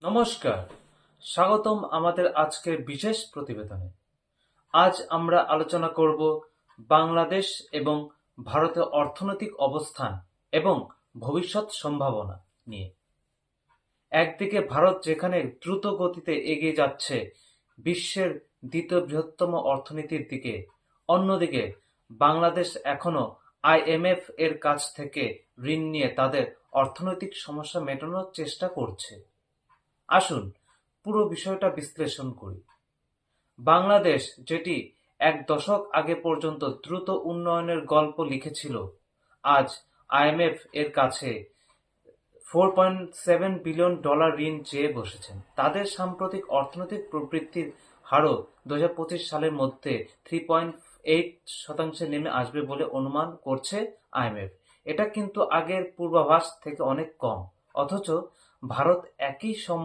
নমস্কার, স্বাগতম আমাদের আজকের বিশেষ প্রতিবেদনে। আজ আমরা আলোচনা করব বাংলাদেশ এবং ভারতের অর্থনৈতিক অবস্থান এবং ভবিষ্যৎ সম্ভাবনা নিয়ে। একদিকে ভারত যেখানে দ্রুত গতিতে এগিয়ে যাচ্ছে বিশ্বের দ্বিতীয় বৃহত্তম অর্থনীতির দিকে, অন্যদিকে বাংলাদেশ এখনো আইএমএফ এর কাছ থেকে ঋণ নিয়ে তাদের অর্থনৈতিক সমস্যা মেটানোর চেষ্টা করছে। আসুন পুরো বিষয়টা বিশ্লেষণ করি। বাংলাদেশ, যেটি এক দশক আগে পর্যন্ত দ্রুত উন্নয়নের গল্প লিখেছিল, আজ আইএমএফ এর কাছে $4.7 বিলিয়ন ঋণ চেয়ে বসেছেন। তাদের সাম্প্রতিক অর্থনৈতিক প্রবৃদ্ধির হারও 2025 সালের মধ্যে 3.8% নেমে আসবে বলে অনুমান করছে আইএমএফ। এটা কিন্তু আগের পূর্বাভাস থেকে অনেক কম। অথচ ভারত একই সময়